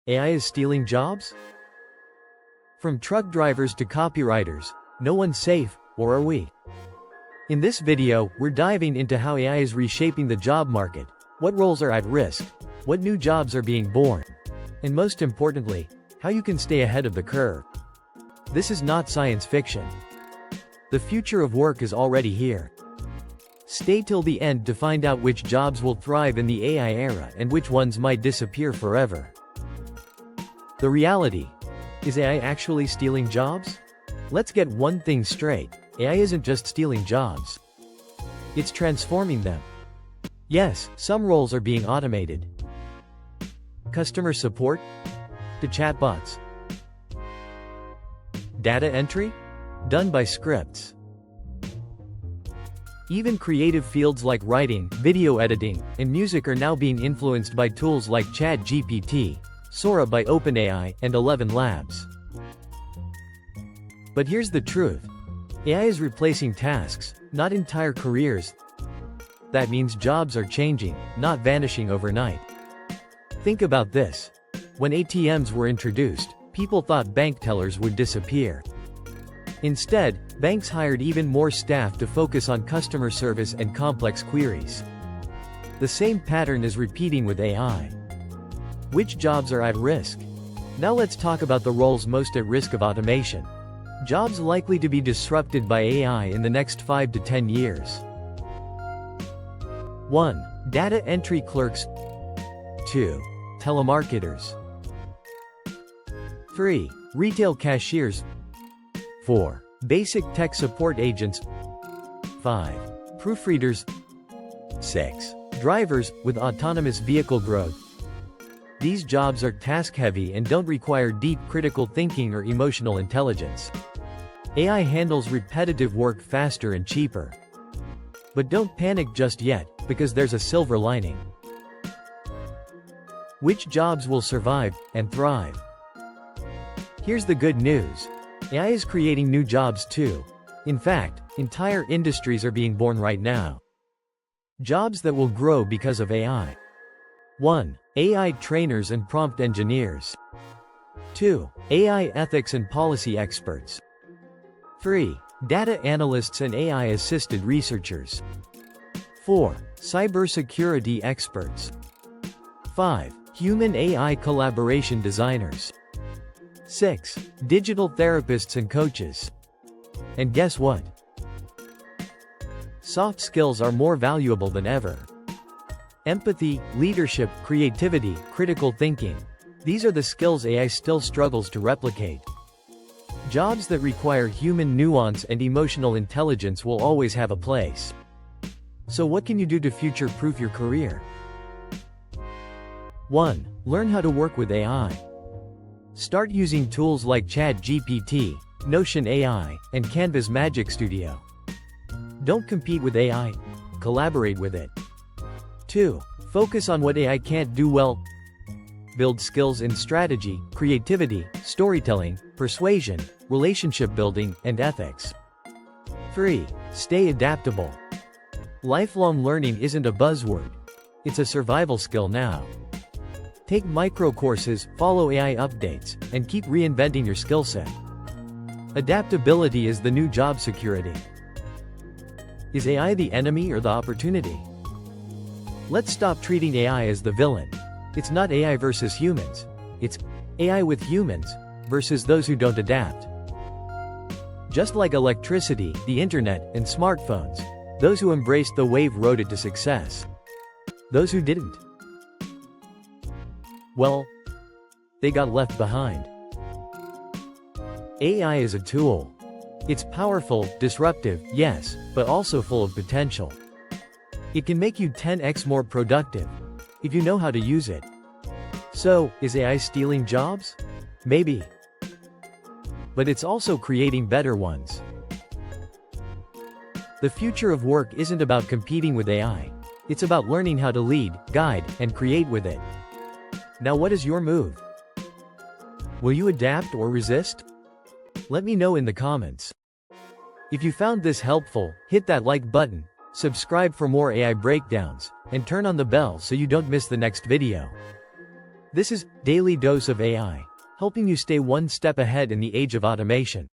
AI is stealing jobs? From truck drivers to copywriters, no one's safe, or are we? In this video, we're diving into how AI is reshaping the job market, what roles are at risk, what new jobs are being born, and most importantly, how you can stay ahead of the curve. This is not science fiction. The future of work is already here. Stay till the end to find out which jobs will thrive in the AI era and which ones might disappear forever. The reality: is AI actually stealing jobs? Let's get one thing straight: AI isn't just stealing jobs. It's transforming them. Yes, some roles are being automated. Customer support? To chatbots. Data entry? Done by scripts. Even creative fields like writing, video editing, and music are now being influenced by tools like ChatGPT, Sora by OpenAI, and 11 Labs. But here's the truth: AI is replacing tasks, not entire careers. That means jobs are changing, not vanishing overnight. Think about this. When ATMs were introduced, people thought bank tellers would disappear. Instead, banks hired even more staff to focus on customer service and complex queries. The same pattern is repeating with AI. Which jobs are at risk? Now let's talk about the roles most at risk of automation. Jobs likely to be disrupted by AI in the next 5 to 10 years. 1. Data entry clerks. 2. Telemarketers. 3. Retail cashiers. 4. Basic tech support agents. 5. Proofreaders. 6. Drivers, with autonomous vehicle growth. These jobs are task-heavy and don't require deep critical thinking or emotional intelligence. AI handles repetitive work faster and cheaper. But don't panic just yet, because there's a silver lining. Which jobs will survive and thrive? Here's the good news: AI is creating new jobs too. In fact, entire industries are being born right now. Jobs that will grow because of AI. 1. AI trainers and prompt engineers. 2. AI ethics and policy experts. 3. Data analysts and AI-assisted researchers. 4. Cybersecurity experts. 5. Human-AI collaboration designers. 6. Digital therapists and coaches. And guess what? Soft skills are more valuable than ever. Empathy, leadership, creativity, critical thinking. These are the skills AI still struggles to replicate. Jobs that require human nuance and emotional intelligence will always have a place. So what can you do to future-proof your career? 1. Learn how to work with AI. Start using tools like ChatGPT, Notion AI, and Canva's Magic Studio. Don't compete with AI, collaborate with it. 2. Focus on what AI can't do well. Build skills in strategy, creativity, storytelling, persuasion, relationship building, and ethics. 3. Stay adaptable. Lifelong learning isn't a buzzword. It's a survival skill now. Take micro courses, follow AI updates, and keep reinventing your skill set. Adaptability is the new job security. Is AI the enemy or the opportunity? Let's stop treating AI as the villain. It's not AI versus humans. It's AI with humans versus those who don't adapt. Just like electricity, the internet, and smartphones, those who embraced the wave rode it to success. Those who didn't, well, they got left behind. AI is a tool. It's powerful, disruptive, yes, but also full of potential. It can make you 10x more productive, if you know how to use it. So, is AI stealing jobs? Maybe. But it's also creating better ones. The future of work isn't about competing with AI. It's about learning how to lead, guide, and create with it. Now what is your move? Will you adapt or resist? Let me know in the comments. If you found this helpful, hit that like button, subscribe for more AI breakdowns, and turn on the bell so you don't miss the next video. This is Daily Dose of AI, helping you stay one step ahead in the age of automation.